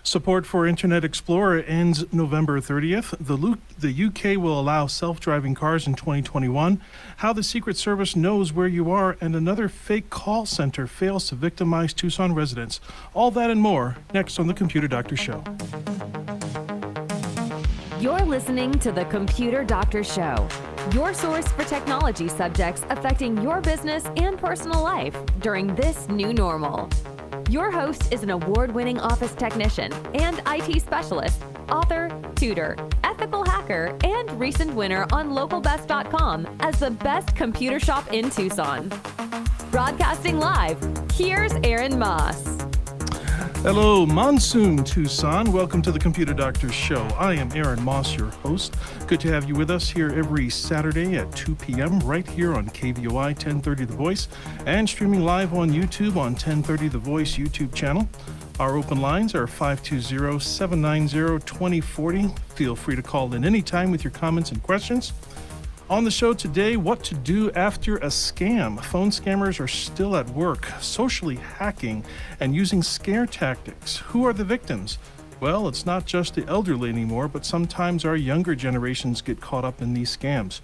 Support for Internet Explorer ends November 30th. The UK will allow self-driving cars in 2021. How the Secret Service knows where you are, and another fake call center fails to victimize Tucson residents. All that and more next on The Computer Doctor Show. You're listening to The Computer Doctor Show, your source for technology subjects affecting your business and personal life during this new normal. Your host is an award-winning office technician and IT specialist, author, tutor, ethical hacker, and recent winner on localbest.com as the best computer shop in Tucson. Broadcasting live, here's Aaron Moss. Hello, Monsoon Tucson. Welcome to the Computer Doctor Show. I am Aaron Moss, your host. Good to have you with us here every Saturday at 2 p.m. right here on KVOI 1030 The Voice and streaming live on YouTube on 1030 The Voice YouTube channel. Our open lines are 520-790-2040. Feel free to call in anytime with your comments and questions. On the show today, what to do after a scam. Phone scammers are still at work, socially hacking and using scare tactics. Who are the victims? Well, it's not just the elderly anymore, but sometimes our younger generations get caught up in these scams.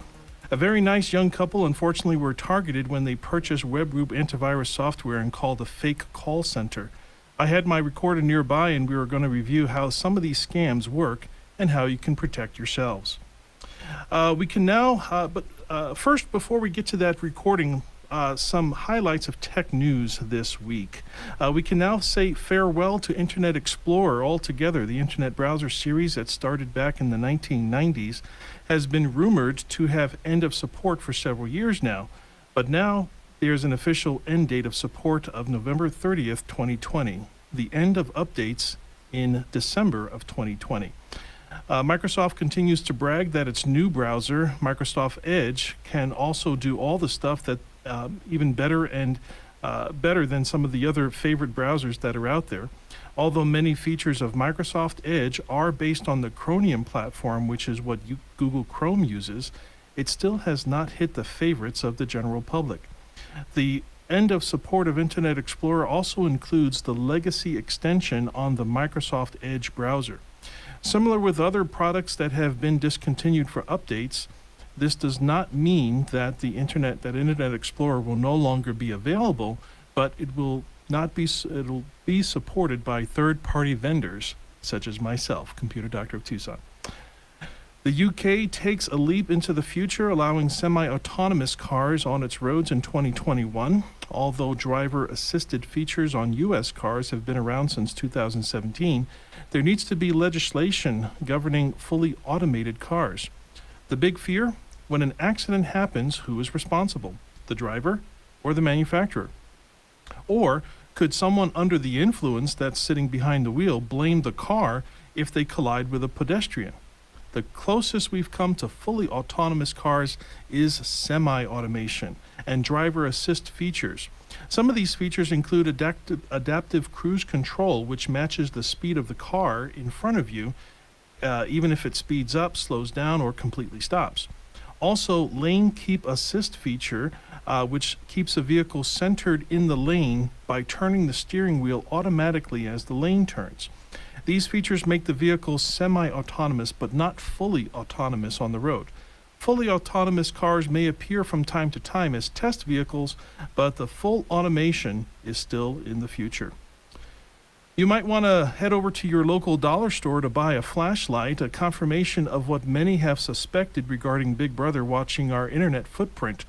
A very nice young couple unfortunately were targeted when they purchased WebGroup antivirus software and called a fake call center. I had my recorder nearby and we were going to review how some of these scams work and how you can protect yourselves. We can now, first, before we get to that recording, some highlights of tech news this week. We can now say farewell to Internet Explorer altogether. The Internet browser series that started back in the 1990s has been rumored to have end of support for several years now. But now there's an official end date of support of November 30th, 2020. The end of updates in December of 2020. Microsoft continues to brag that its new browser, Microsoft Edge, can also do all the stuff that even better and better than some of the other favorite browsers that are out there. Although many features of Microsoft Edge are based on the Chromium platform, which is what Google Chrome uses, it still has not hit the favorites of the general public. The end of support of Internet Explorer also includes the legacy extension on the Microsoft Edge browser. Similar with other products that have been discontinued for updates, this does not mean that Internet Explorer will no longer be available, but it'll be supported by third-party vendors such as myself, Computer Doctor of Tucson. The UK takes a leap into the future, allowing semi-autonomous cars on its roads in 2021. Although driver-assisted features on U.S. cars have been around since 2017, there needs to be legislation governing fully automated cars. The big fear? When an accident happens, who is responsible? The driver or the manufacturer? Or could someone under the influence that's sitting behind the wheel blame the car if they collide with a pedestrian? The closest we've come to fully autonomous cars is semi-automation and driver assist features. Some of these features include adaptive cruise control, which matches the speed of the car in front of you, even if it speeds up, slows down, or completely stops. Also, lane keep assist feature, which keeps a vehicle centered in the lane by turning the steering wheel automatically as the lane turns. These features make the vehicle semi-autonomous but not fully autonomous on the road. Fully autonomous cars may appear from time to time as test vehicles, but the full automation is still in the future. You might want to head over to your local dollar store to buy a flashlight, a confirmation of what many have suspected regarding Big Brother watching our internet footprint.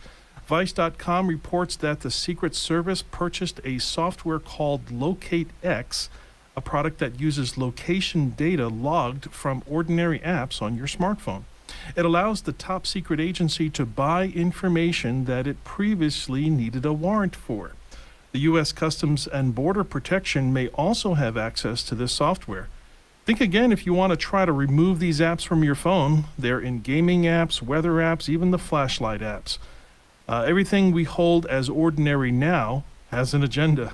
Vice.com reports that the Secret Service purchased a software called Locate X, a product that uses location data logged from ordinary apps on your smartphone. It allows the top secret agency to buy information that it previously needed a warrant for. The U.S. Customs and Border Protection may also have access to this software. Think again if you want to try to remove these apps from your phone. They're in gaming apps, weather apps, even the flashlight apps. Everything we hold as ordinary now has an agenda.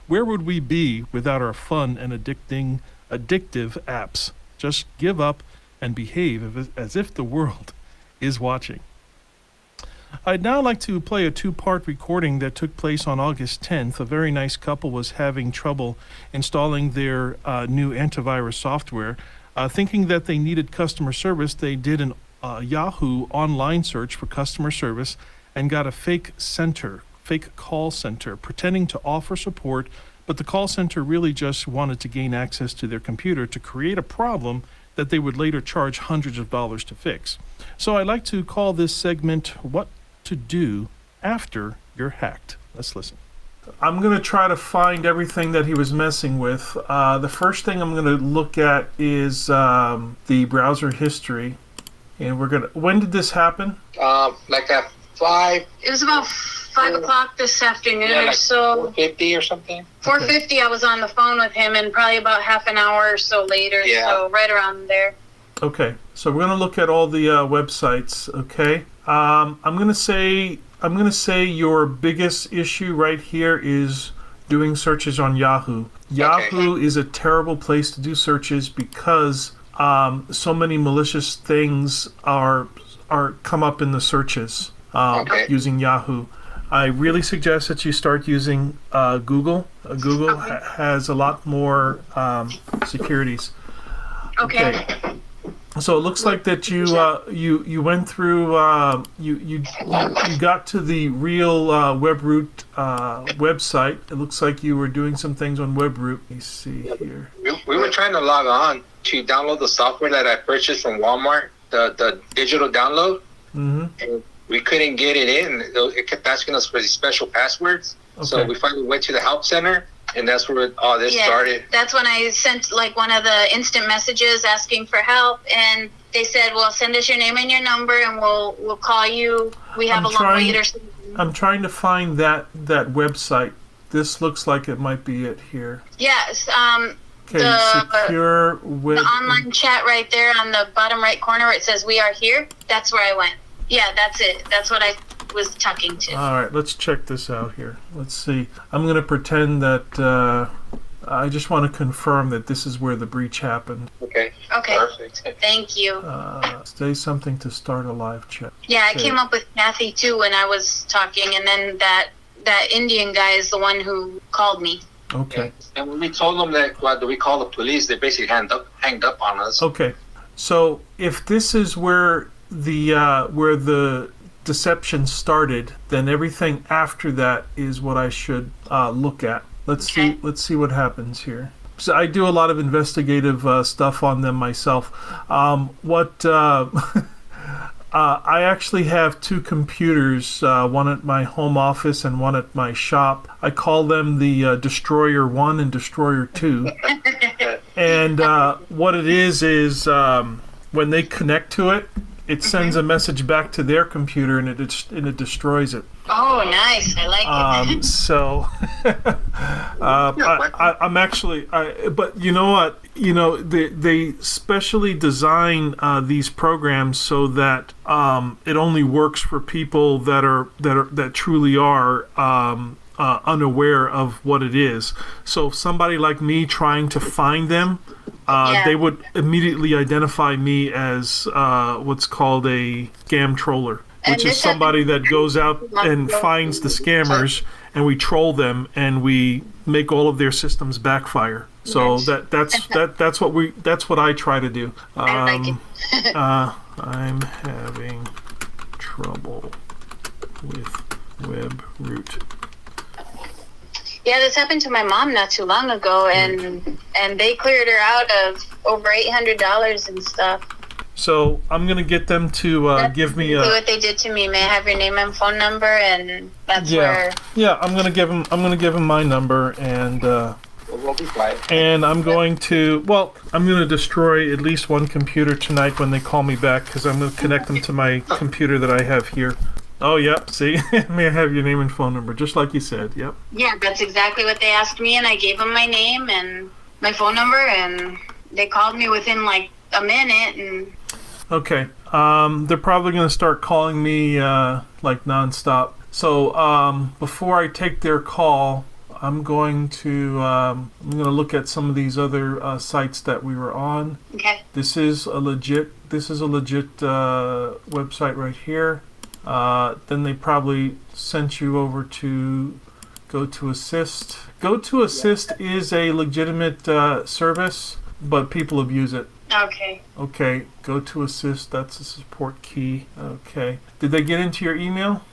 Where would we be without our fun and addictive apps? Just give up and behave as if the world is watching. I'd now like to play a two-part recording that took place on August 10th. A very nice couple was having trouble installing their new antivirus software. Thinking that they needed customer service, they did an Yahoo online search for customer service and got a fake call center, pretending to offer support, but the call center really just wanted to gain access to their computer to create a problem that they would later charge hundreds of dollars to fix. So I'd like to call this segment What to Do After You're Hacked. Let's listen. I'm going to try to find everything that he was messing with. The first thing I'm going to look at is the browser history. And when did this happen? Like at 5. It was about 5 o'clock this afternoon Yeah, or like so. 4:50 or something. 4:50, I was on the phone with him, and probably about half an hour or so later. Yeah. So right around there. Okay, so we're going to look at all the websites. Okay, I'm going to say your biggest issue right here is doing searches on Yahoo. Yahoo is a terrible place to do searches because so many malicious things are come up in the searches using Yahoo. I really suggest that you start using Google. Google has a lot more securities. Okay. So it looks like that you went through you got to the real WebRoot website. It looks like you were doing some things on WebRoot. Let me see here. We were trying to log on to download the software that I purchased from Walmart, the digital download. Mm-hmm. And we couldn't get it in. It kept asking us for these special passwords. Okay. So we finally went to the help center, and that's where all this started. That's when I sent like one of the instant messages asking for help, and they said, "Well, send us your name and your number, and we'll call you. We have a long wait or something." I'm trying to find that website. This looks like it might be it here. Yes. Okay, secure web. The online chat right there on the bottom right corner where it says "We are here." That's where I went. Yeah, that's it. That's what I was talking to. All right, let's check this out here. Let's see. I'm going to pretend that I just want to confirm that this is where the breach happened. Okay. Perfect. Thank you. Say something to start a live chat. Yeah, I came up with Kathy too when I was talking, and then that Indian guy is the one who called me. Okay. Yeah. And when we told them that we call the police, they basically hanged up on us. Okay. So if this is where the deception started, then everything after that is what I should look at. Let's see what happens here. So I do a lot of investigative stuff on them myself. I actually have 2 computers, one at my home office and one at my shop. I call them the Destroyer 1 and Destroyer 2. And what it is when they connect to it, it sends a message back to their computer and it destroys it. Oh, nice! I like it. So, I'm actually. But you know what? You know, they specially design these programs so that it only works for people that truly are unaware of what it is. So, somebody like me trying to find them, they would immediately identify me as what's called a scam troller, which is somebody that goes out and finds the scammers, and we troll them, and we make all of their systems backfire. So that's what I try to do. I like it. I'm having trouble with WebRoot. Yeah, this happened to my mom not too long ago, and they cleared her out of over $800 and stuff. So I'm gonna get them to give me what they did to me. May I have your name and phone number? And that's where. Yeah, I'm gonna give them my number, and we'll be fine. And I'm going to destroy at least one computer tonight when they call me back, because I'm gonna connect them to my computer that I have here. Oh, yep. See, may I have your name and phone number, just like you said. Yep. Yeah, that's exactly what they asked me, and I gave them my name and my phone number, and they called me within like a minute. And okay, they're probably going to start calling me like nonstop. So before I take their call, I'm going to look at some of these other sites that we were on. Okay. This is a legit website right here. Then they probably sent you over to Go to Assist. Go to Assist is a legitimate service, but people abuse it. Okay. Okay, Go to Assist, that's a support key. Okay. Did they get into your email?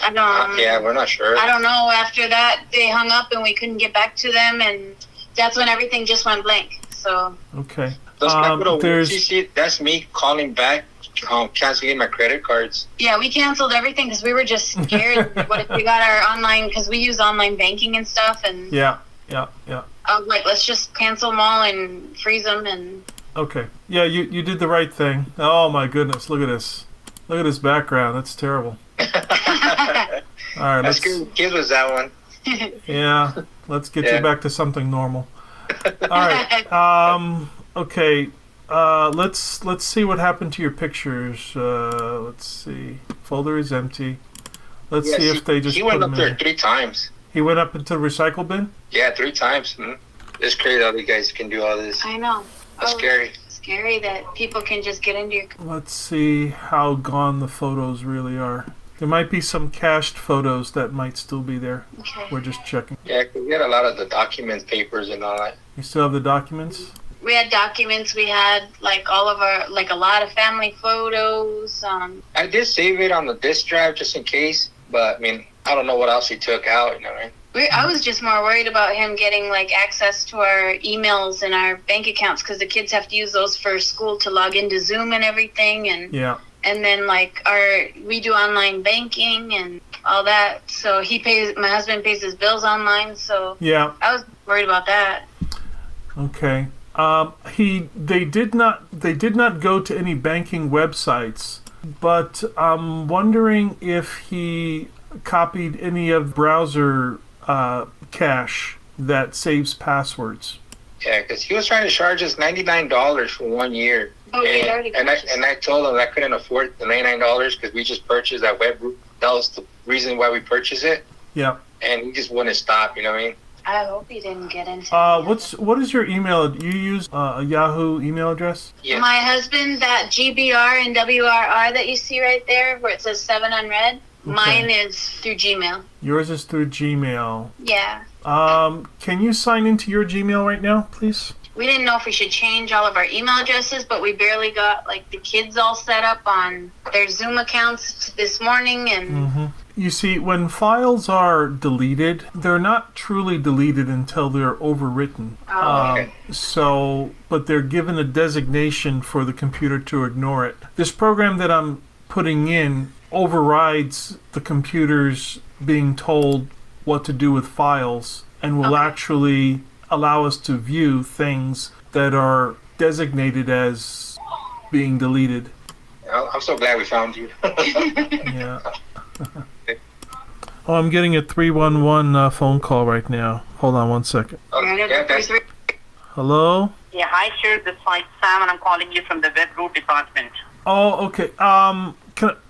I don't. Yeah, we're not sure. I don't know. After that, they hung up and we couldn't get back to them, and that's when everything just went blank. So. Okay. Those capital words you see, that's me calling back, canceling my credit cards. Yeah, we canceled everything because we were just scared. What if we got our online, because we use online banking and stuff, and Yeah. I was like, let's just cancel them all and freeze them. And Okay. Yeah, you did the right thing. Oh my goodness, look at this. Look at this background. That's terrible. All right, That's good. Kid was that one. Yeah, let's get you back to something normal. All right. Okay. Let's see what happened to your pictures. Let's see. Folder is empty. Let's see if they just. He went put up them there in. 3 times. He went up into the recycle bin. Yeah, 3 times. It's crazy how you guys can do all this. I know. That's scary. Scary that people can just get into your. Let's see how gone the photos really are. There might be some cached photos that might still be there. Okay. We're just checking. Yeah, 'cause we had a lot of the documents, papers, and all that. You still have the documents? We had documents. We had like all of our, like a lot of family photos. I did save it on the disk drive just in case, but I mean, I don't know what else he took out, you know, right? I was just more worried about him getting like access to our emails and our bank accounts, because the kids have to use those for school to log into Zoom and everything, and Yeah. and then like we do online banking and all that. So my husband pays his bills online. So Yeah. I was worried about that. Okay. They did not go to any banking websites, but I'm wondering if he copied any of browser cache that saves passwords. Yeah, because he was trying to charge us $99 for 1 year. Oh, we already and I told him I couldn't afford the $99 because we just purchased that web group. That was the reason why we purchased it. Yeah. And he just wouldn't stop, you know what I mean? I hope he didn't get into it. What is your email? You use a Yahoo email address? Yeah. My husband, that GBR and WRR that you see right there, where it says 7 on red, mine is through Gmail. Yours is through Gmail. Yeah. Can you sign into your Gmail right now, please? We didn't know if we should change all of our email addresses, but we barely got like the kids all set up on their Zoom accounts this morning, and You see, when files are deleted, they're not truly deleted until they're overwritten. But they're given a designation for the computer to ignore it. This program that I'm putting in overrides the computer's being told what to do with files and will actually allow us to view things that are designated as being deleted. I'm so glad we found you. Yeah. Oh, I'm getting a 311 phone call right now. Hold on one second. Hello? Yeah, hi, sir. This is Sam, and I'm calling you from the web root department. Oh, okay. I'm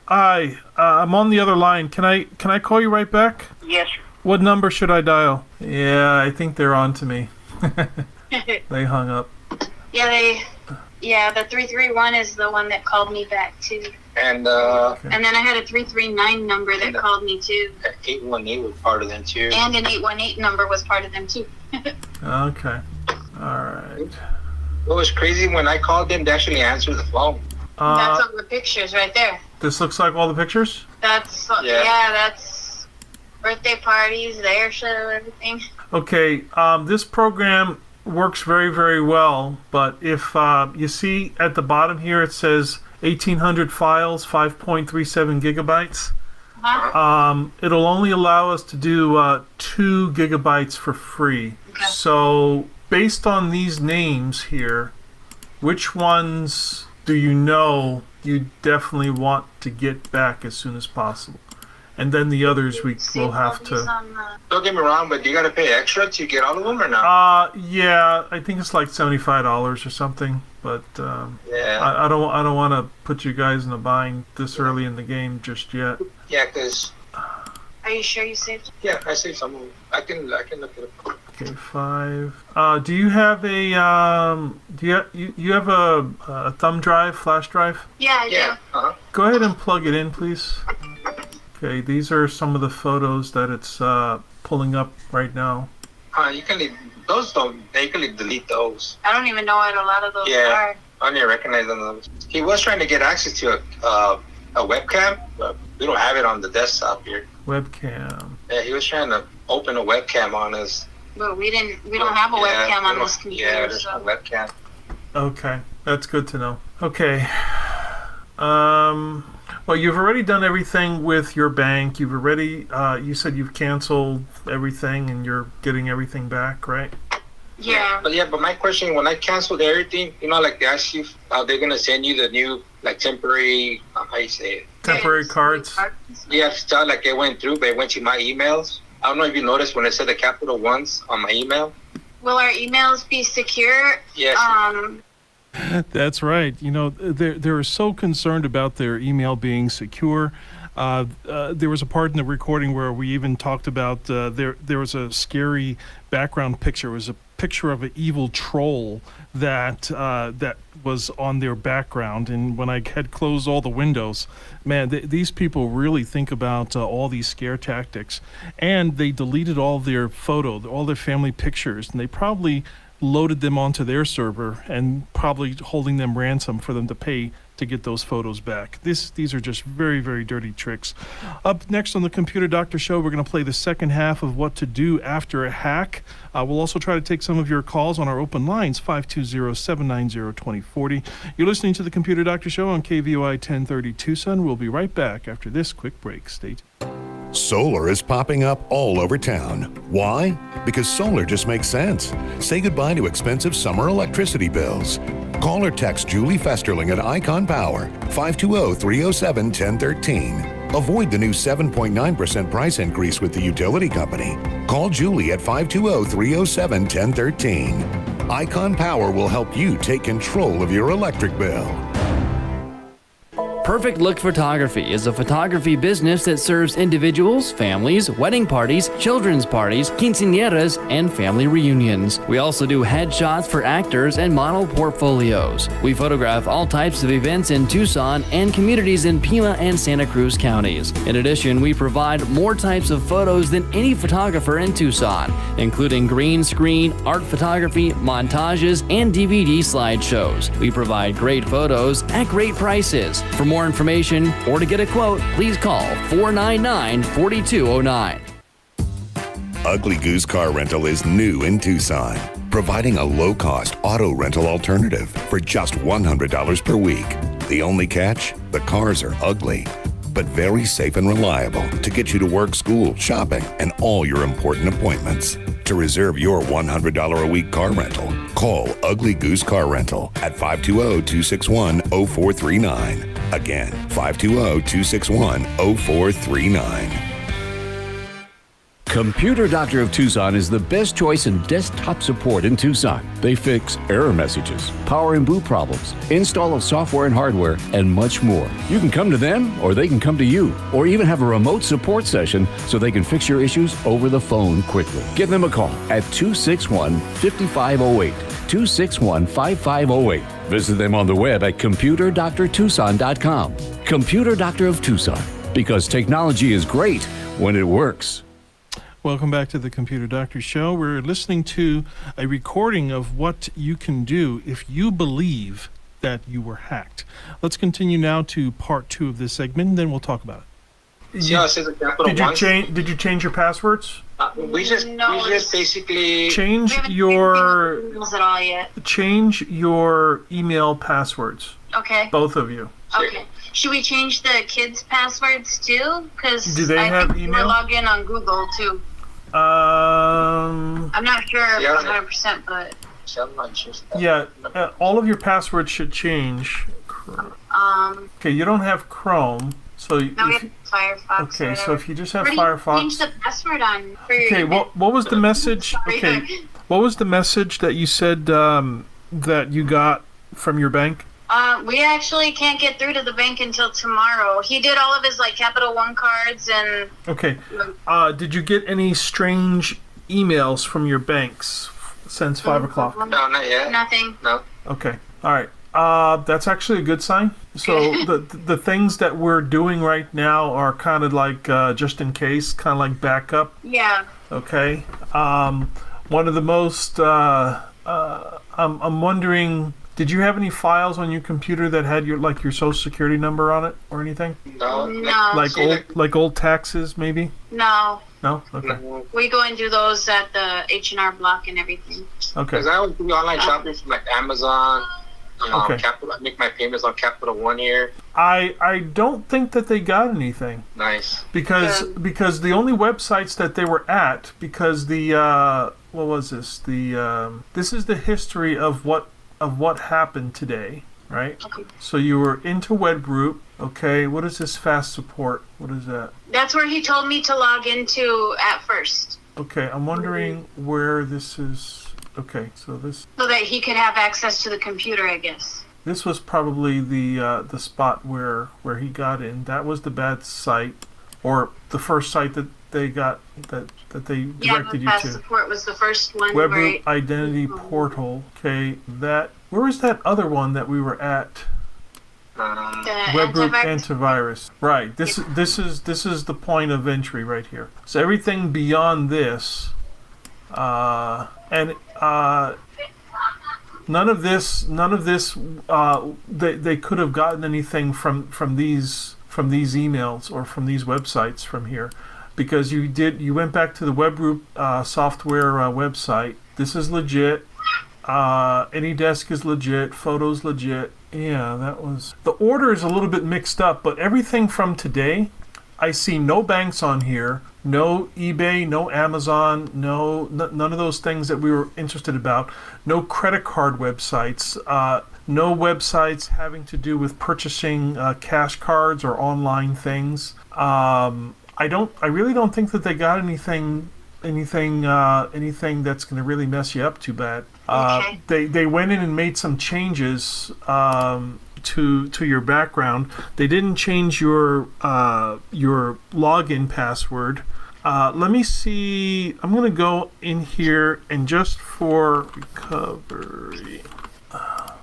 on the other line. Can I call you right back? Yes, sir. What number should I dial? Yeah, I think they're on to me. They hung up. Yeah, the 331 is the one that called me back too. And And then I had a 339 number that called me too. 818 was part of them too. And an 818 number was part of them too. Okay. All right. What was crazy, when I called them, they actually answered the phone. That's all the pictures right there. This looks like all the pictures? That's that's birthday parties, the air show, everything. Okay, this program works very, very well, but if you see at the bottom here it says 1,800 files, 5.37 gigabytes. It'll only allow us to do 2 gigabytes for free. Okay. So based on these names here, which ones do you know you definitely want to get back as soon as possible? And then the others we will have to... Don't get me wrong, but you got to pay extra to get all of them or not? Yeah, I think it's like $75 or something. But I don't want to put you guys in a bind this early in the game just yet. Yeah, because... Are you sure you saved? Yeah, I saved some of them. I can look it up. Okay, 5. Do you have a you have a thumb drive, flash drive? Yeah, I do. Uh-huh. Go ahead and plug it in, please. Okay, these are some of the photos that it's pulling up right now. You can leave those. You can delete those. I don't even know what a lot of those are. I don't even recognize them. He was trying to get access to a webcam, but we don't have it on the desktop here. Webcam. Yeah, he was trying to open a webcam on us. But we don't have a webcam on this computer. Yeah, there's no webcam. Okay, that's good to know. Okay. Well, you've already done everything with your bank. You've already, you said you've canceled everything and you're getting everything back, right? Yeah. But my question, when I canceled everything, like they ask you, they're going to send you the new, temporary, how you say it? Temporary cards. Yeah, it's not like it went through, but it went to my emails. I don't know if you noticed when it said the capital ones on my email. Will our emails be secure? Yes. That's right. They're so concerned about their email being secure. There was a part in the recording where we even talked about there was a scary background picture. It was a picture of an evil troll that was on their background. And when I had closed all the windows, man, these people really think about all these scare tactics. And they deleted all their all their family pictures, and they probably loaded them onto their server and probably holding them ransom for them to pay to get those photos back. These are just very, very dirty tricks. Up next on the Computer Doctor Show, we're going to play the second half of what to do after a hack. We'll also try to take some of your calls on our open lines, 520-790-2040. You're listening to the Computer Doctor Show on KVOI 1030 Tucson. We'll be right back after this quick break. Stay tuned. Solar is popping up all over town. Why? Because solar just makes sense. Say goodbye to expensive summer electricity bills. Call or text Julie Festerling at Icon Power, 520-307-1013. Avoid the new 7.9% price increase with the utility company. Call Julie at 520-307-1013. Icon Power will help you take control of your electric bill. Perfect Look Photography is a photography business that serves individuals, families, wedding parties, children's parties, quinceañeras, and family reunions. We also do headshots for actors and model portfolios. We photograph all types of events in Tucson and communities in Pima and Santa Cruz counties. In addition, we provide more types of photos than any photographer in Tucson, including green screen, art photography, montages, and DVD slideshows. We provide great photos at great prices. For more information or to get a quote, please call 499-4209. Ugly Goose Car Rental is new in Tucson, providing a low-cost auto rental alternative for just $100 per week. The only catch? The cars are ugly, but very safe and reliable to get you to work, school, shopping, and all your important appointments. To reserve your $100 a week car rental, call Ugly Goose Car Rental at 520-261-0439. Again, 520-261-0439. Computer Doctor of Tucson is the best choice in desktop support in Tucson. They fix error messages, power and boot problems, install of software and hardware, and much more. You can come to them, or they can come to you, or even have a remote support session so they can fix your issues over the phone quickly. Give them a call at 261-5508, 261-5508. Visit them on the web at computerdoctortucson.com. Computer Doctor of Tucson, because technology is great when it works. Welcome back to the Computer Doctor Show. We're listening to a recording of what you can do if you believe that you were hacked. Let's continue now to part 2 of this segment, and then we'll talk about it. Yeah, it says a capital Did you one. Did you change your passwords? We just basically Change We your haven't emails at all yet. change your email passwords. Okay. Both of you. Okay. Should we change the kids' passwords too? Because Do they have think email? we're logged in on Google too. I'm not sure 100%, but Yeah, all of your passwords should change. Okay, you don't have Chrome, so no, we have Firefox. okay, so if you just have Where do you Firefox. change the password on for your Okay, email? what was the message? Okay, what was the message that you said that you got from your bank? We actually can't get through to the bank until tomorrow. He did all of his Capital One cards and. Okay, did you get any strange emails from your banks since 5 o'clock? No, not yet. Nothing. No. Okay, all right. That's actually a good sign. So the things that we're doing right now are kind of like just in case, kind of like backup. Yeah. Okay. One of the most I'm wondering, did you have any files on your computer that had your social security number on it or anything? No. Like old taxes maybe? No. No? Okay. We go and do those at the H&R Block and everything. Okay. Because I always do online shopping from like Amazon. Okay. Capital, I make my payments on Capital One here. I don't think that they got anything. Nice. Because the only websites that they were at, because the what was this? This is the history of what happened today, right? Okay. So you were into web group. Okay, what is this fast support? What is that? That's where he told me to log into at first. Okay, I'm wondering where this is. Okay, so so that he could have access to the computer, I guess. This was probably the spot where he got in. That was the bad site, or the first site that they got that they directed the you fast to. support was the first one. Web Group Identity Portal. Okay, where was that other one that we were at? Web Group Antivirus. Right. This is the point of entry right here. So everything beyond this, and none of this. They could have gotten anything from these emails or from these websites from here, because you went back to the Web Group software website. This is legit. AnyDesk is legit. Photos legit. Yeah, that was... The order is a little bit mixed up, but everything from today, I see no banks on here, no eBay, no Amazon, none of those things that we were interested about, no credit card websites, no websites having to do with purchasing cash cards or online things. I really don't think that they got anything that's going to really mess you up too bad. Okay. They went in and made some changes to your background. They didn't change your login password. Let me see. I'm going to go in here and just for recovery,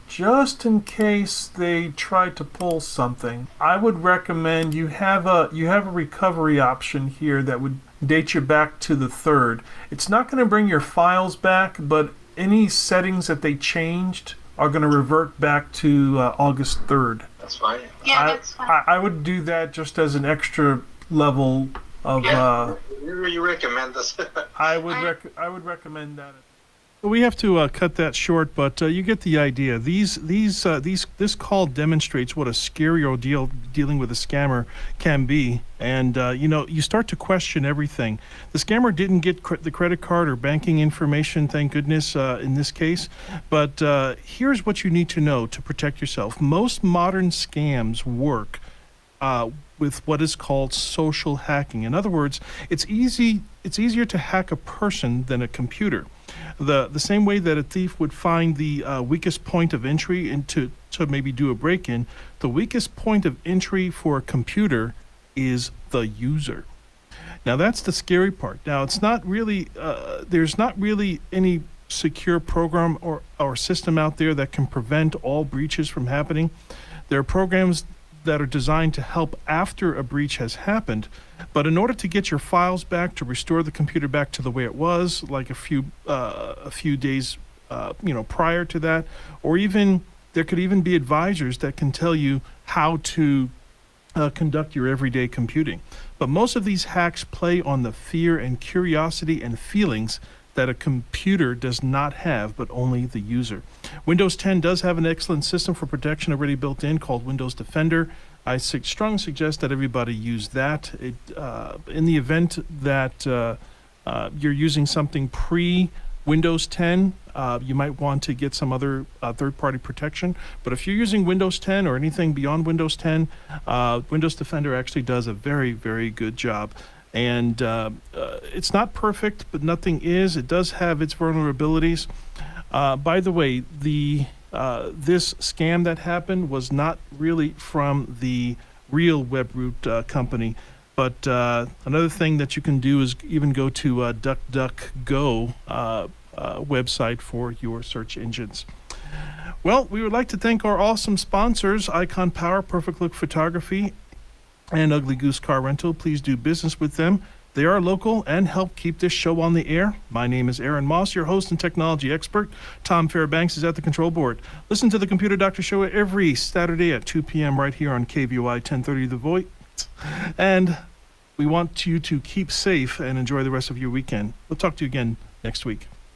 just in case they try to pull something, I would recommend you have a recovery option here that would date you back to the 3rd. It's not going to bring your files back, but any settings that they changed are going to revert back to August 3rd. That's fine. Yeah, that's fine. I would do that just as an extra level of. You recommend this? I would recommend that. We have to cut that short, but you get the idea. This call demonstrates what a scary ordeal dealing with a scammer can be, and you start to question everything. The scammer didn't get the credit card or banking information, thank goodness, in this case. But here's what you need to know to protect yourself. Most modern scams work with what is called social hacking. In other words, it's easier to hack a person than a computer. The same way that a thief would find the weakest point of entry to maybe do a break-in, the weakest point of entry for a computer is the user. Now that's the scary part. Now it's not really, there's not really any secure program or system out there that can prevent all breaches from happening. There are programs that are designed to help after a breach has happened, but in order to get your files back, to restore the computer back to the way it was, like a few days prior to that, or even there could even be advisors that can tell you how to conduct your everyday computing. But most of these hacks play on the fear and curiosity and feelings that a computer does not have, but only the user. Windows 10 does have an excellent system for protection already built in called Windows Defender. I strongly suggest that everybody use that. In the event that you're using something pre-Windows 10, you might want to get some other third-party protection. But if you're using Windows 10 or anything beyond Windows 10, Windows Defender actually does a very, very good job. And it's not perfect, but nothing is. It does have its vulnerabilities. By the way, this scam that happened was not really from the real WebRoot company. But another thing that you can do is even go to DuckDuckGo website for your search engines. Well, we would like to thank our awesome sponsors, Icon Power, Perfect Look Photography, and Ugly Goose Car Rental. Please do business with them. They are local and help keep this show on the air. My name is Aaron Moss, your host and technology expert. Tom Fairbanks is at the control board. Listen to the Computer Doctor Show every Saturday at 2 p.m. right here on KVOI 1030 The Voice. And we want you to keep safe and enjoy the rest of your weekend. We'll talk to you again next week.